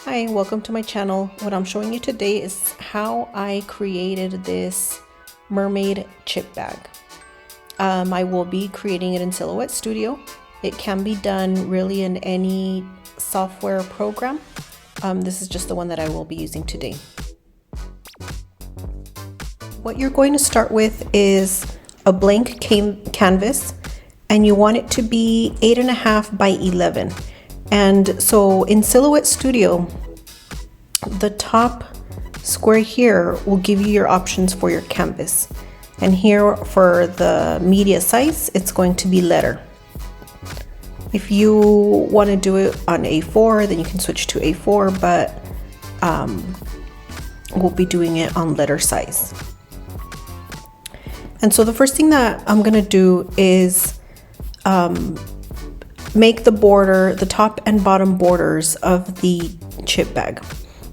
Hi, welcome to my channel. What I'm showing you today is how I created this mermaid chip bag. I will be creating it in Silhouette Studio. It can be done really in any software program. This is just the one that I will be using today. What you're going to start with is a blank canvas, and you want it to be 8.5 by 11. And so in Silhouette Studio, the top square here will give you your options for your canvas. And here for the media size, it's going to be letter. If you want to do it on A4, then you can switch to A4, but we'll be doing it on letter size. And so the first thing that I'm going to do is make the border, the top and bottom borders of the chip bag.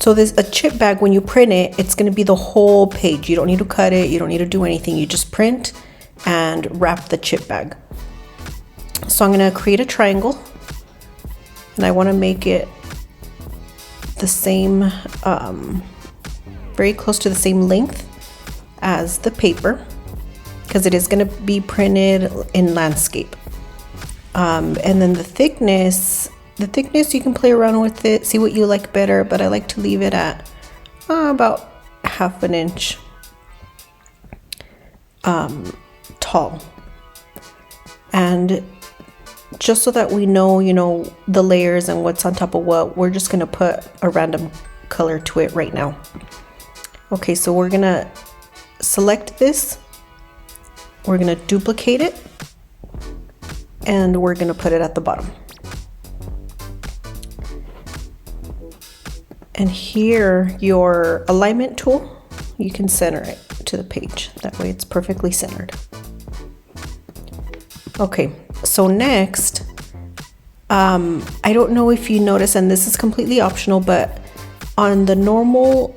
So a chip bag, when you print it, it's going to be the whole page. You don't need to cut it. You don't need to do anything. You just print and wrap the chip bag. So I'm going to create a triangle, and I want to make it the same, very close to the same length as the paper, because it is going to be printed in landscape. And then the thickness you can play around with it, see what you like better, but I like to leave it at about 1/2 inch tall. And just so that we know, the layers and what's on top of what, we're just gonna put a random color to it right now. Okay, so we're gonna select this, we're gonna duplicate it, and we're gonna put it at the bottom. And here, your alignment tool, you can center it to the page. That way it's perfectly centered. Okay, so next, I don't know if you notice, and this is completely optional, but on the normal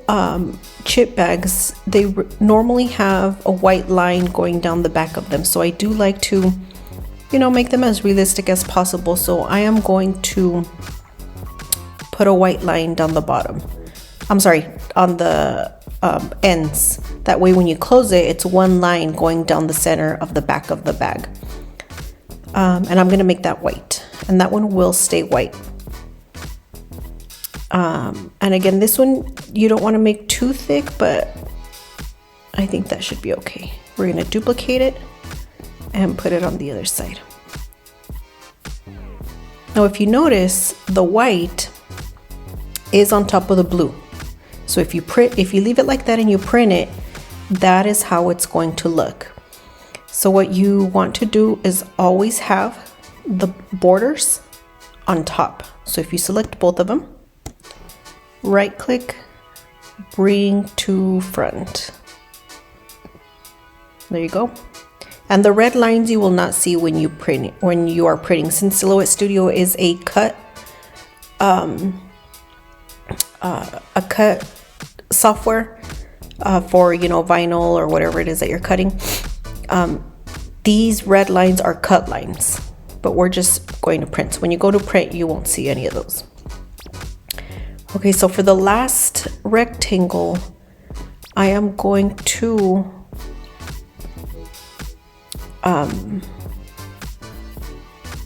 chip bags, they normally have a white line going down the back of them. So I do like to make them as realistic as possible. So I am going to put a white line down the bottom. I'm sorry, on the ends. That way when you close it, it's one line going down the center of the back of the bag. And I'm gonna make that white, and that one will stay white. And again, this one, you don't wanna make too thick, but I think that should be okay. We're gonna duplicate it and put it on the other side. Now, if you notice, the white is on top of the blue. So if you leave it like that and you print it, that is how it's going to look. So what you want to do is always have the borders on top. So if you select both of them, right click, bring to front. There you go. And the red lines you will not see when you are printing, since Silhouette Studio is a cut software for vinyl or whatever it is that you're cutting. These red lines are cut lines, but we're just going to print. So when you go to print, you won't see any of those. Okay, so for the last rectangle, I am going to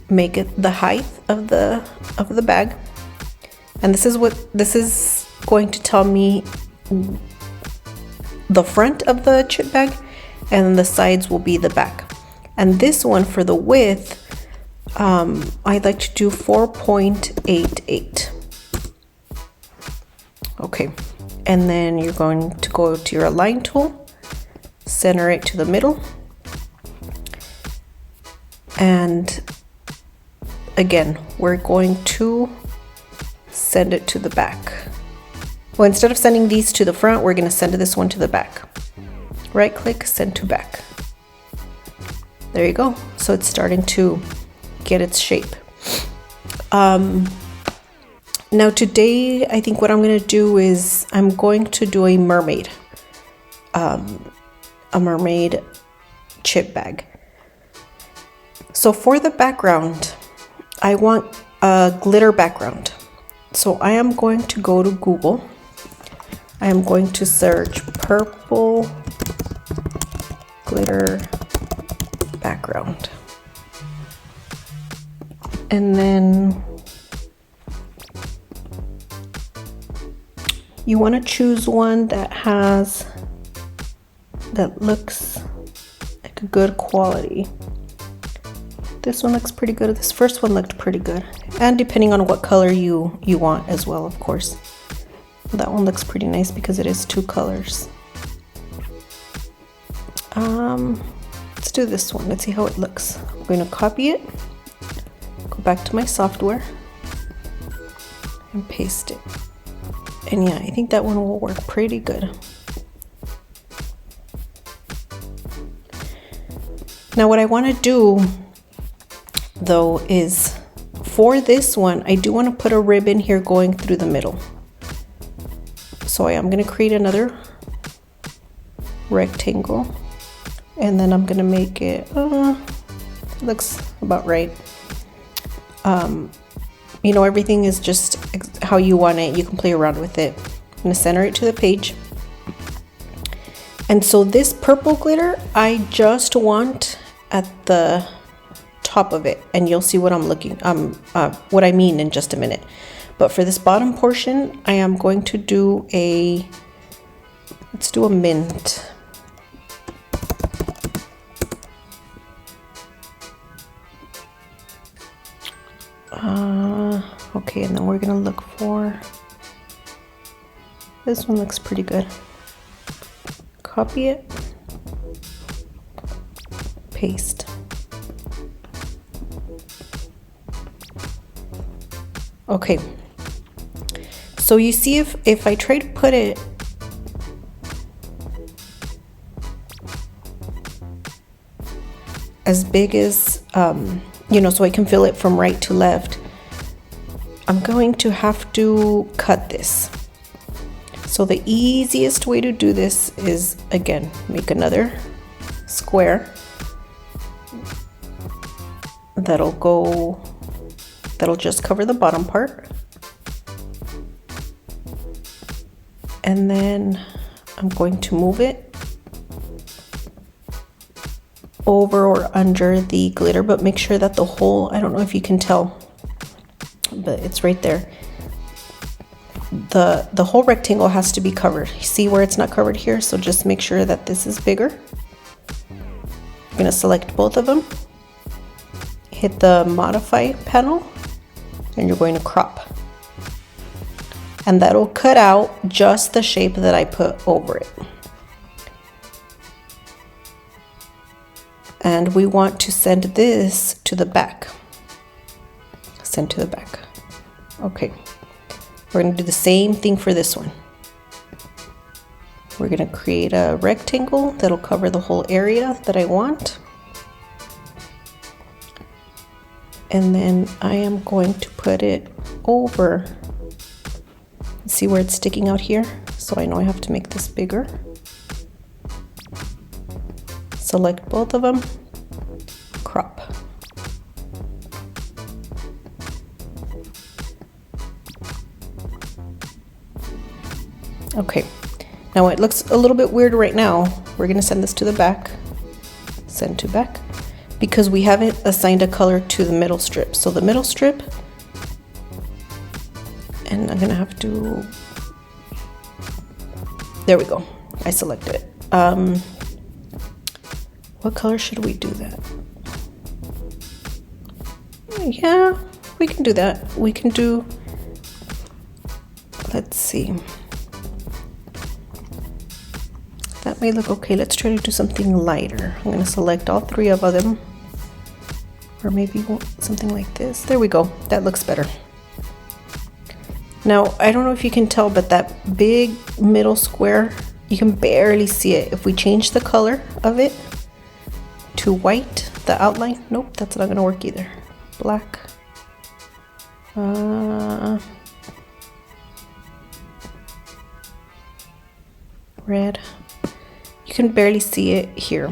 make it the height of the bag, and this is going to tell me the front of the chip bag, and the sides will be the back. And this one, for the width, I'd like to do 4.88. Okay, and then you're going to go to your align tool, center it to the middle, and again, we're going to send it to the back. Well, instead of sending these to the front, we're going to send this one to the back. Right click, send to back. There you go. So it's starting to get its shape. Now today, I think what I'm going to do is I'm going to do a mermaid chip bag. So for the background, I want a glitter background. So I am going to go to Google. I am going to search purple glitter background. And then you want to choose one that looks like a good quality. This one looks pretty good. This first one looked pretty good. And depending on what color you want as well, of course. That one looks pretty nice because it is 2 colors. Let's do this one. Let's see how it looks. I'm going to copy it, go back to my software, and paste it. And yeah, I think that one will work pretty good. Now what I want to do though is, for this one, I do want to put a ribbon here going through the middle. So I am going to create another rectangle, and then I'm going to make it, looks about right. You know, everything is just how you want it. You can play around with it. I'm going to center it to the page. And so this purple glitter, I just want at the top of it, and you'll see what what I mean in just a minute. But for this bottom portion, I am going to do let's do a mint. Okay, and then we're gonna look for, this one looks pretty good. Copy it, paste. Okay, so you see, if I try to put it as big as, you know, so I can fill it from right to left, I'm going to have to cut this. So the easiest way to do this is, again, make another square that'll just cover the bottom part. And then I'm going to move it over or under the glitter, but make sure that the whole, I don't know if you can tell, but it's right there. The whole rectangle has to be covered. See where it's not covered here? So just make sure that this is bigger. I'm gonna select both of them, hit the modify panel, and you're going to crop. And that'll cut out just the shape that I put over it. And we want to send this to the back. Send to the back. Okay. We're going to do the same thing for this one. We're going to create a rectangle that'll cover the whole area that I want. And then I am going to put it over. See where it's sticking out here? So I know I have to make this bigger. Select both of them, crop. Okay, now it looks a little bit weird right now. We're gonna send this to the back, send to back, because we haven't assigned a color to the middle strip. So the middle strip, and I'm gonna have to, there we go, I selected it. What color should we do that? Yeah, we can do that. We can do, let's see. That may look okay. Let's try to do something lighter. I'm gonna select all 3 of them. Or maybe something like this. There we go, that looks better. Now, I don't know if you can tell, but that big middle square, you can barely see it. If we change the color of it to white, the outline, nope, that's not gonna work either. Black. Red. You can barely see it here.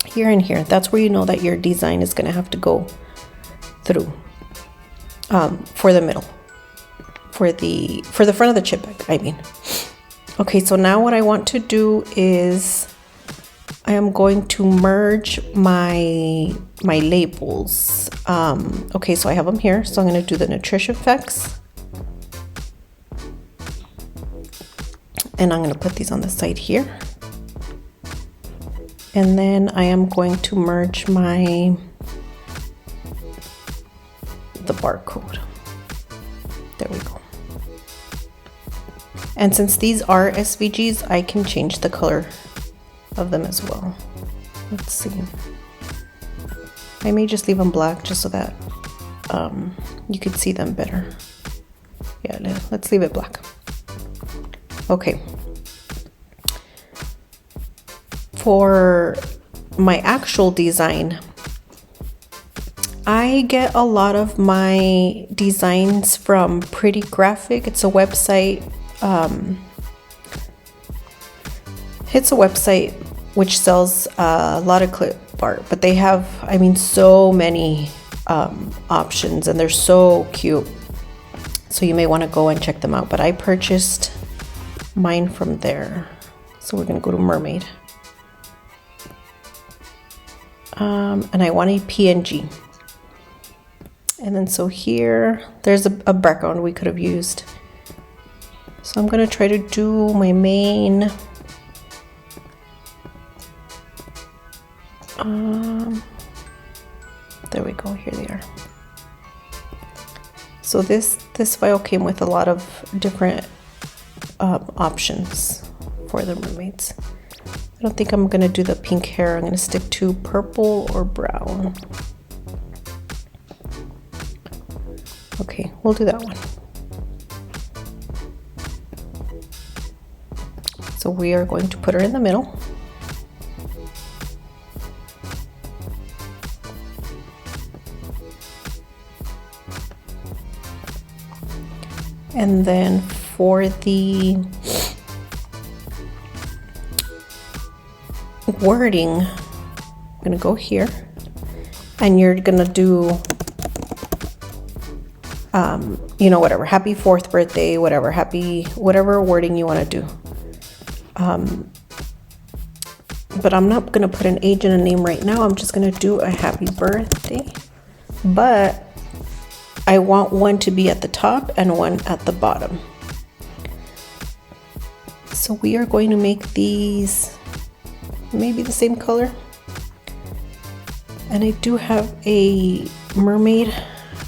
Here and here. That's where you know that your design is gonna have to go through for the middle. for the front of the chip bag, I mean. Okay, so now what I want to do is I am going to merge my labels. Okay, so I have them here. So I'm going to do the nutrition facts. And I'm going to put these on the side here. And then I am going to merge the barcode. There we go. And since these are SVGs, I can change the color of them as well. Let's see. I may just leave them black just so that you could see them better. Yeah, let's leave it black. Okay. For my actual design, I get a lot of my designs from Pretty Graphic. It's a website. It's a website which sells a lot of clip art, but they have, I mean, so many options, and they're so cute. So you may want to go and check them out. But I purchased mine from there. So we're going to go to Mermaid. And I want a PNG. And then so here, there's a background we could have used. So I'm going to try to do my main. There we go, here they are. So this file came with a lot of different options for the mermaids. I don't think I'm going to do the pink hair. I'm going to stick to purple or brown. Okay, we'll do that one. So we are going to put her in the middle. And then for the wording, I'm gonna go here, and you're gonna do, you know, whatever, happy 4th birthday, whatever, whatever wording you wanna do. But I'm not gonna put an age and a name right now. I'm just gonna do a happy birthday, but I want one to be at the top and one at the bottom. So we are going to make these maybe the same color. And I do have a mermaid.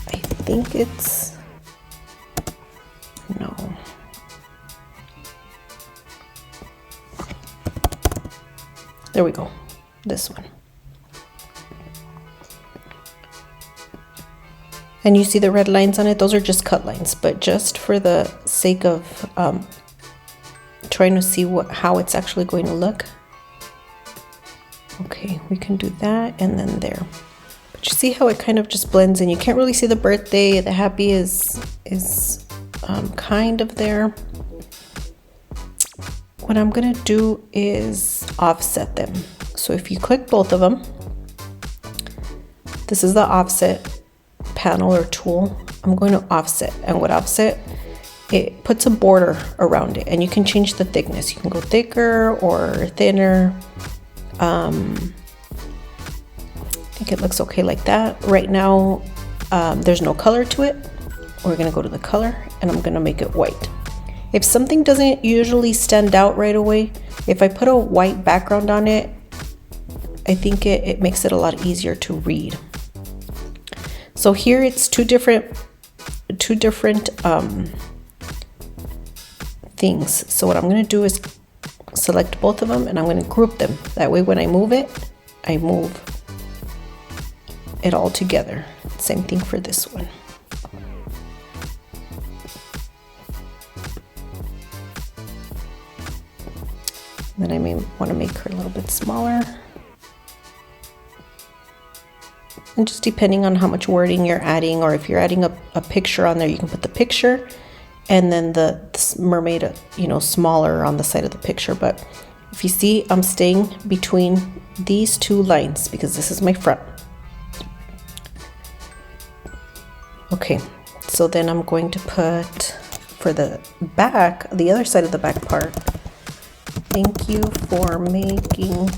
I think it's, no. There we go, this one. And you see the red lines on it, those are just cut lines, but just for the sake of trying to see how it's actually going to look. Okay, we can do that, and then there. But you see how it kind of just blends in. You can't really see the birthday. The happy is kind of there. What I'm gonna do is offset them. So if you click both of them, this is the offset panel or tool. I'm going to offset, and with offset, it puts a border around it, and you can change the thickness. You can go thicker or thinner. I think it looks okay like that. Right now, there's no color to it. We're gonna go to the color, and I'm gonna make it white. If something doesn't usually stand out right away, if I put a white background on it, I think it makes it a lot easier to read. So here it's two different things. So what I'm going to do is select both of them, and I'm going to group them. That way when I move it, I move it all together. Same thing for this one. Then I may want to make her a little bit smaller. And just depending on how much wording you're adding, or if you're adding a picture on there, you can put the picture and then the mermaid, you know, smaller on the side of the picture. But if you see, I'm staying between these two lines because this is my front. Okay, so then I'm going to put for the back, the other side of the back part. Thank you for making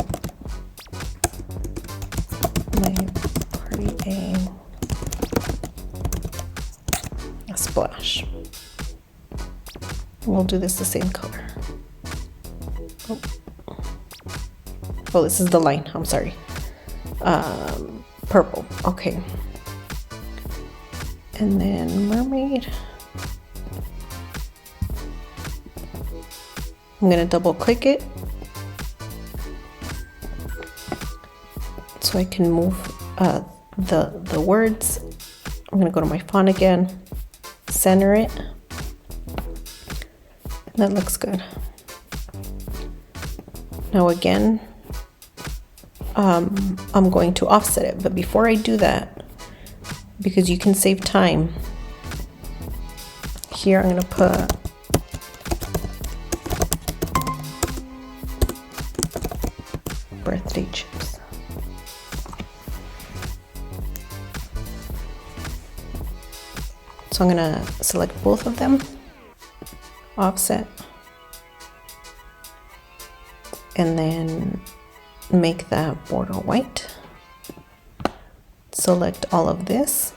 my party a splash. We'll do this the same color. Oh, this is the line. I'm sorry. Purple. Okay. And then mermaid. I'm gonna double click it so I can move the words. I'm gonna go to my font again, center it. That looks good. Now again, I'm going to offset it, but before I do that, because you can save time, here I'm gonna put birthday chips. So I'm gonna select both of them, offset, and then make that border white. Select all of this,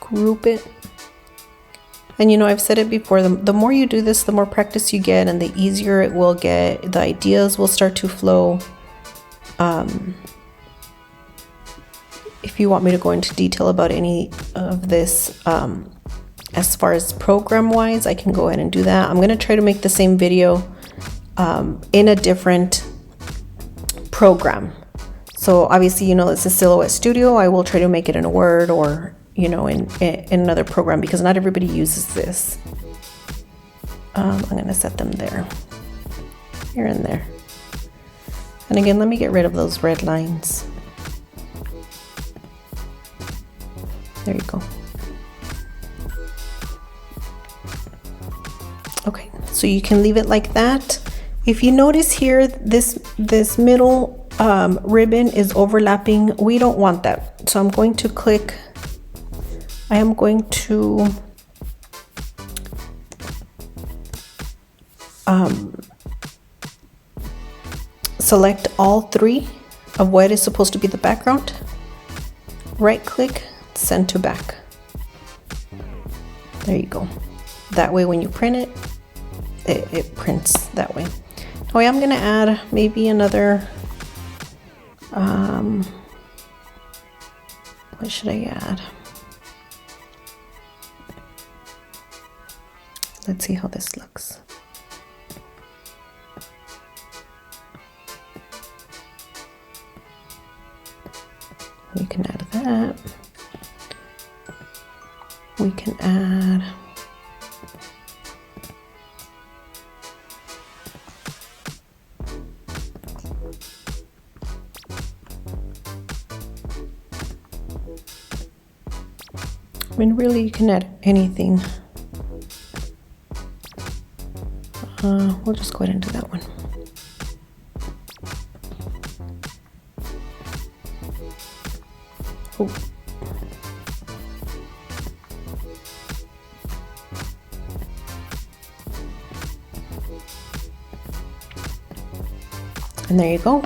group it. And you know, I've said it before, the more you do this, the more practice you get and the easier it will get. The ideas will start to flow. If you want me to go into detail about any of this, as far as program wise, I can go ahead and do that. I'm gonna try to make the same video in a different program. So obviously, you know, it's a Silhouette Studio. I will try to make it in a Word or, you know, in another program, because not everybody uses this. I'm gonna set them there, here and there. And again, let me get rid of those red lines. There you go. Okay, so you can leave it like that. If you notice here, this middle ribbon is overlapping. We don't want that. So I'm going to click, I am going to select all three of what is supposed to be the background. Right click, send to back. There you go. That way when you print it, it prints that way. Oh, I'm gonna add maybe another, what should I add? Let's see how this looks. We can add that. We can add I mean, really, you can add anything. We'll just go ahead and do that one. Oh. And there you go.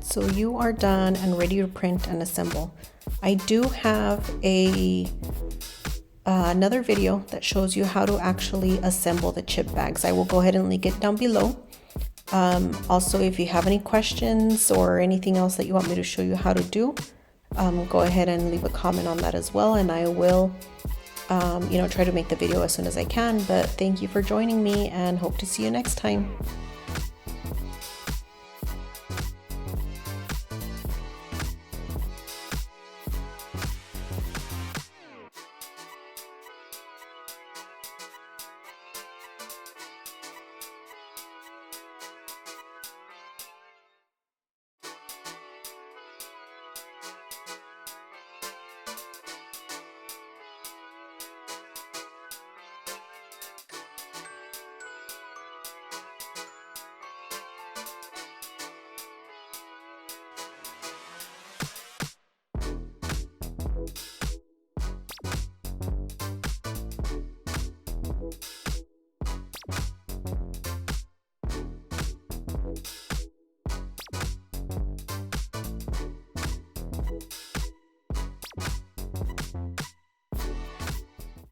So you are done and ready to print and assemble. I do have another video that shows you how to actually assemble the chip bags. I will go ahead and link it down below. Also, if you have any questions or anything else that you want me to show you how to do, go ahead and leave a comment on that as well, and I will try to make the video as soon as I can. But thank you for joining me, and hope to see you next time.